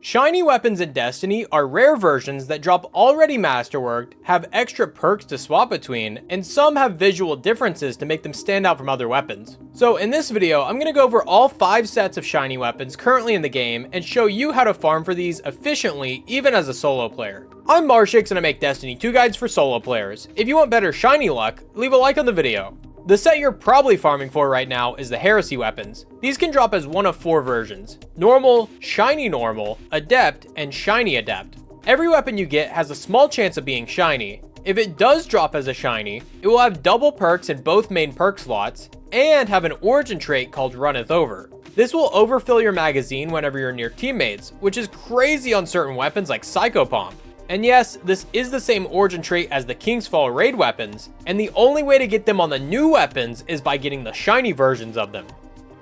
Shiny weapons in Destiny are rare versions that drop already masterworked, have extra perks to swap between, and some have visual differences to make them stand out from other weapons. So in this video, I'm going to go over all 5 sets of shiny weapons currently in the game and show you how to farm for these efficiently even as a solo player. I'm Marshix and I make Destiny 2 guides for solo players. If you want better shiny luck, leave a like on the video. The set you're probably farming for right now is the Heresy weapons. These can drop as one of 4 versions: Normal, Shiny Normal, Adept, and Shiny Adept. Every weapon you get has a small chance of being shiny. If it does drop as a shiny, it will have double perks in both main perk slots, and have an origin trait called Runneth Over. This will overfill your magazine whenever you're near teammates, which is crazy on certain weapons like Psychopomp. And yes, this is the same origin trait as the King's Fall raid weapons, and the only way to get them on the new weapons is by getting the shiny versions of them.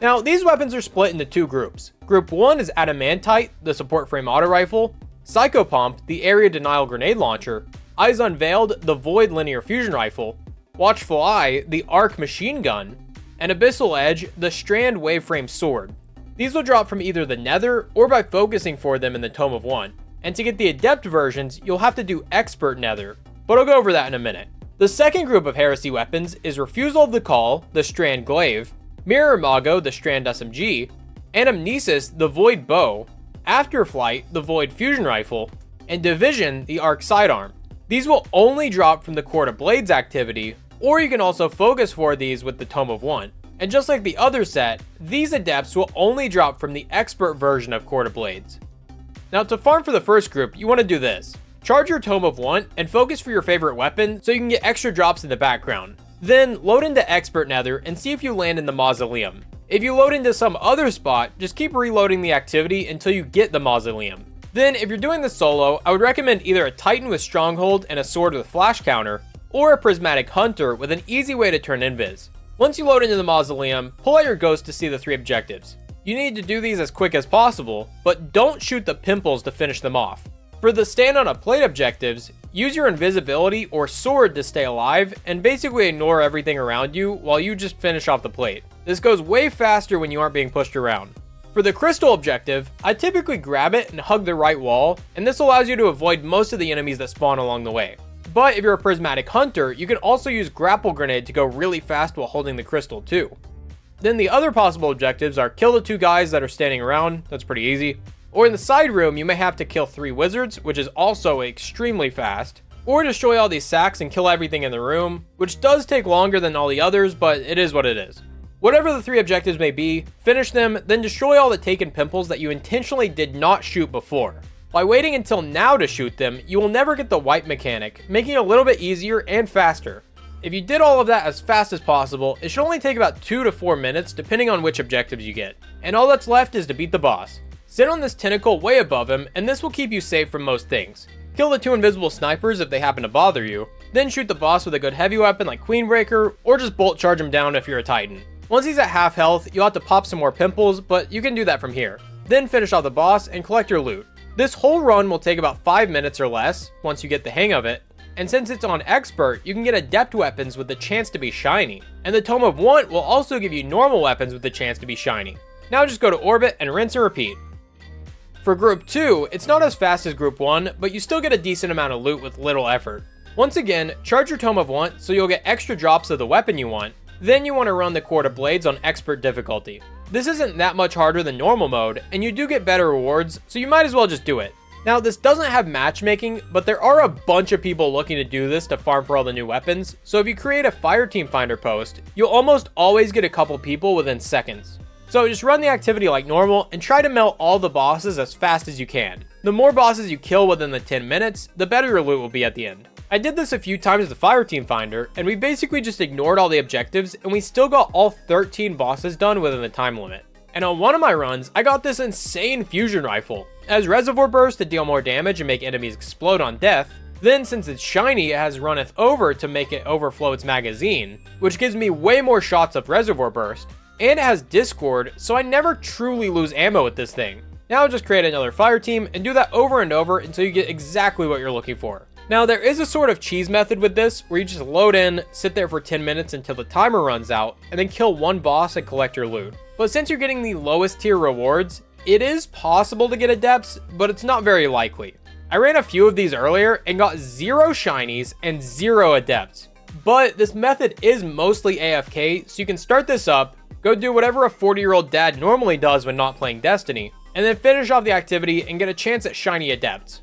Now, these weapons are split into 2 groups. Group 1 is Adamantite, the support frame auto rifle, Psychopomp, the area denial grenade launcher, Eyes Unveiled, the Void linear fusion rifle, Watchful Eye, the arc machine gun, and Abyssal Edge, the strand waveframe sword. These will drop from either the Nether or by focusing for them in the Tome of One. And to get the Adept versions, you'll have to do Expert Nether, but I'll go over that in a minute. The second group of Heresy weapons is Refusal of the Call, the Strand Glaive, Mirror Imago, the Strand SMG, Anamnesis, the Void Bow, Afterflight, the Void Fusion Rifle, and Division, the Arc Sidearm. These will only drop from the Court of Blades activity, or you can also focus for these with the Tome of One. And just like the other set, these Adepts will only drop from the Expert version of Court of Blades. Now, to farm for the first group, you want to do this. Charge your Tome of One and focus for your favorite weapon so you can get extra drops in the background. Then, load into Expert Nether and see if you land in the Mausoleum. If you load into some other spot, just keep reloading the activity until you get the Mausoleum. Then, if you're doing this solo, I would recommend either a Titan with Stronghold and a sword with flash counter, or a Prismatic Hunter with an easy way to turn invis. Once you load into the Mausoleum, pull out your ghost to see the 3 objectives. You need to do these as quick as possible, but don't shoot the pimples to finish them off. For the stand on a plate objectives, use your invisibility or sword to stay alive and basically ignore everything around you while you just finish off the plate. This goes way faster when you aren't being pushed around. For the crystal objective, I typically grab it and hug the right wall, and this allows you to avoid most of the enemies that spawn along the way. But if you're a prismatic hunter, you can also use grapple grenade to go really fast while holding the crystal too. Then the other possible objectives are kill the 2 guys that are standing around, that's pretty easy. Or in the side room, you may have to kill 3 wizards, which is also extremely fast. Or destroy all these sacks and kill everything in the room, which does take longer than all the others, but it is what it is. Whatever the 3 objectives may be, finish them, then destroy all the taken pimples that you intentionally did not shoot before. By waiting until now to shoot them, you will never get the wipe mechanic, making it a little bit easier and faster. If you did all of that as fast as possible, it should only take about 2 to 4 minutes depending on which objectives you get. And all that's left is to beat the boss. Sit on this tentacle way above him, and this will keep you safe from most things. Kill the 2 invisible snipers if they happen to bother you, then shoot the boss with a good heavy weapon like Queenbreaker, or just bolt charge him down if you're a Titan. Once he's at half health, you'll have to pop some more pimples, but you can do that from here. Then finish off the boss and collect your loot. This whole run will take about 5 minutes or less, once you get the hang of it. And since it's on Expert, you can get Adept weapons with the chance to be shiny. And the Tome of Want will also give you normal weapons with the chance to be shiny. Now just go to Orbit and rinse and repeat. For Group 2, it's not as fast as Group 1, but you still get a decent amount of loot with little effort. Once again, charge your Tome of Want so you'll get extra drops of the weapon you want. Then you want to run the Court of Blades on Expert difficulty. This isn't that much harder than normal mode, and you do get better rewards, so you might as well just do it. Now, this doesn't have matchmaking, but there are a bunch of people looking to do this to farm for all the new weapons, so if you create a Fireteam Finder post, you'll almost always get a couple people within seconds. So just run the activity like normal and try to melt all the bosses as fast as you can. The more bosses you kill within the 10 minutes, the better your loot will be at the end. I did this a few times with the Fireteam Finder, and we basically just ignored all the objectives, and we still got all 13 bosses done within the time limit. And on one of my runs, I got this insane fusion rifle. It has Reservoir Burst to deal more damage and make enemies explode on death. Then, since it's shiny, it has Runneth Over to make it overflow its magazine, which gives me way more shots of Reservoir Burst. And it has Discord, so I never truly lose ammo with this thing. Now just create another fire team and do that over and over until you get exactly what you're looking for. Now there is a sort of cheese method with this, where you just load in, sit there for 10 minutes until the timer runs out, and then kill one boss and collect your loot. But since you're getting the lowest tier rewards, It is possible to get adepts, but it's not very likely. I ran a few of these earlier and got 0 shinies and 0 adepts. But this method is mostly AFK, so you can start this up, go do whatever a 40-year-old dad normally does when not playing Destiny, and then finish off the activity and get a chance at shiny adepts.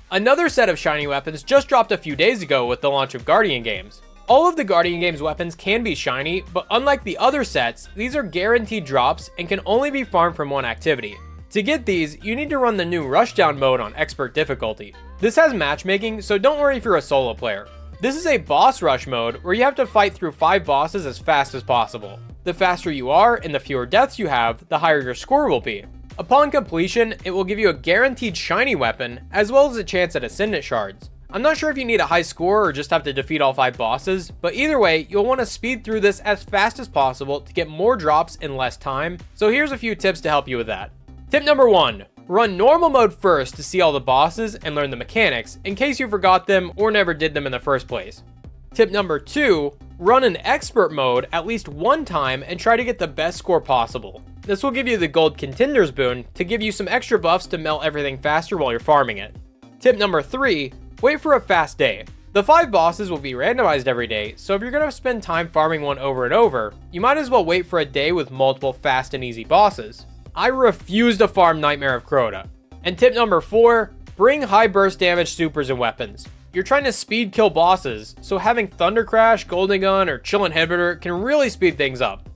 Another set of shiny weapons just dropped a few days ago with the launch of Guardian Games. All of the Guardian Games weapons can be shiny, but unlike the other sets, these are guaranteed drops and can only be farmed from one activity. To get these, you need to run the new Rushdown mode on expert difficulty. This has matchmaking, so don't worry if you're a solo player. This is a boss rush mode where you have to fight through 5 bosses as fast as possible. The faster you are and the fewer deaths you have, the higher your score will be. Upon completion, it will give you a guaranteed shiny weapon, as well as a chance at Ascendant Shards. I'm not sure if you need a high score or just have to defeat all 5 bosses, but either way, you'll want to speed through this as fast as possible to get more drops in less time, so here's a few tips to help you with that. Tip number 1. Run normal mode first to see all the bosses and learn the mechanics, in case you forgot them or never did them in the first place. Tip number 2. Run an expert mode at least one time and try to get the best score possible. This will give you the gold contenders boon to give you some extra buffs to melt everything faster while you're farming it. Tip number 3. Wait for a fast day. The 5 bosses will be randomized every day, so if you're going to spend time farming one over and over, you might as well wait for a day with multiple fast and easy bosses. I refuse to farm Nightmare of Crota. And tip number 4, bring high burst damage supers and weapons. You're trying to speed kill bosses, so having Thunder Crash, Golden Gun, or Chill Inhibitor can really speed things up.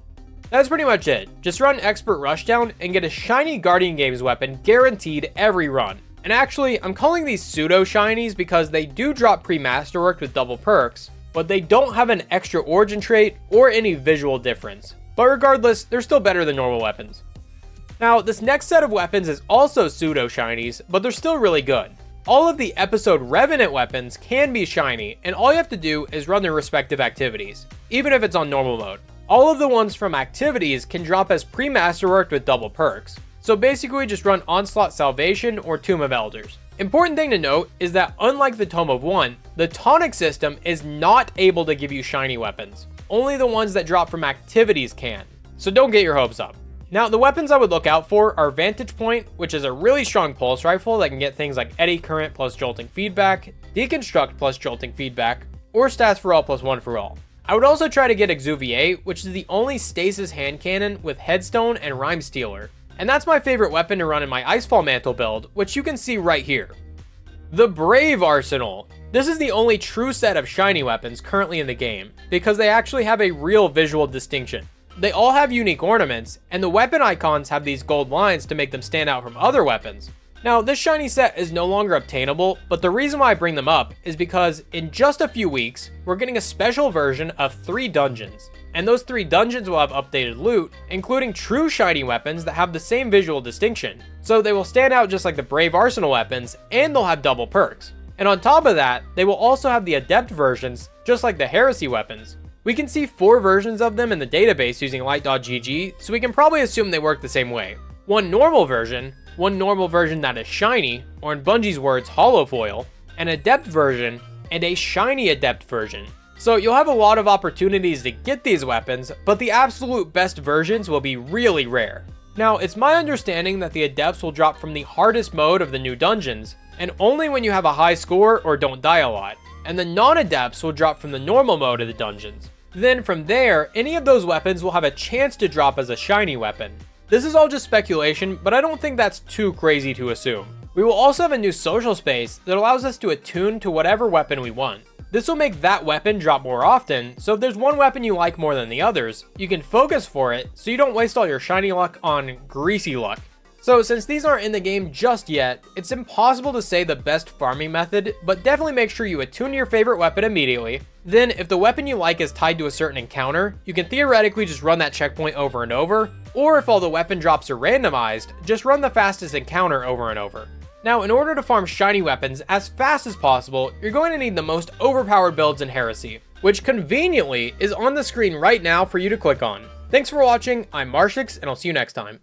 That's pretty much it. Just run Expert Rushdown and get a shiny Guardian Games weapon guaranteed every run. And actually, I'm calling these pseudo shinies because they do drop pre-masterworked with double perks, but they don't have an extra origin trait or any visual difference. But regardless, they're still better than normal weapons. Now, this next set of weapons is also pseudo shinies, but they're still really good. All of the episode Revenant weapons can be shiny, and all you have to do is run their respective activities, even if it's on normal mode. All of the ones from activities can drop as pre-masterworked with double perks. So basically just run Onslaught Salvation or Tomb of Elders. Important thing to note is that unlike the Tome of One, the tonic system is not able to give you shiny weapons. Only the ones that drop from activities can. So don't get your hopes up. Now, the weapons I would look out for are Vantage Point, which is a really strong pulse rifle that can get things like Eddy Current plus Jolting Feedback, Deconstruct plus Jolting Feedback, or Stats for All plus 1 for All. I would also try to get Exuvier, which is the only stasis hand cannon with Headstone and Rhyme Stealer. And that's my favorite weapon to run in my Icefall Mantle build, which you can see right here. The Brave Arsenal. This is the only true set of shiny weapons currently in the game, because they actually have a real visual distinction. They all have unique ornaments, and the weapon icons have these gold lines to make them stand out from other weapons. Now, this shiny set is no longer obtainable, but the reason why I bring them up is because in just a few weeks, we're getting a special version of 3 dungeons. And those 3 dungeons will have updated loot, including true shiny weapons that have the same visual distinction. So they will stand out just like the Brave Arsenal weapons, and they'll have double perks. And on top of that, they will also have the Adept versions, just like the Heresy weapons. We can see 4 versions of them in the database using light.gg, so we can probably assume they work the same way. One normal version that is shiny, or in Bungie's words, holofoil, an Adept version, and a shiny Adept version. So you'll have a lot of opportunities to get these weapons, but the absolute best versions will be really rare. Now, it's my understanding that the Adepts will drop from the hardest mode of the new dungeons, and only when you have a high score or don't die a lot, and the non-Adepts will drop from the normal mode of the dungeons. Then from there, any of those weapons will have a chance to drop as a shiny weapon. This is all just speculation, but I don't think that's too crazy to assume. We will also have a new social space that allows us to attune to whatever weapon we want. This will make that weapon drop more often, so if there's one weapon you like more than the others, you can focus for it so you don't waste all your shiny luck on greasy luck. So since these aren't in the game just yet, it's impossible to say the best farming method, but definitely make sure you attune to your favorite weapon immediately. Then if the weapon you like is tied to a certain encounter, you can theoretically just run that checkpoint over and over, or if all the weapon drops are randomized, just run the fastest encounter over and over. Now, in order to farm shiny weapons as fast as possible, you're going to need the most overpowered builds in Heresy, which conveniently is on the screen right now for you to click on. Thanks for watching, I'm Marshix, and I'll see you next time.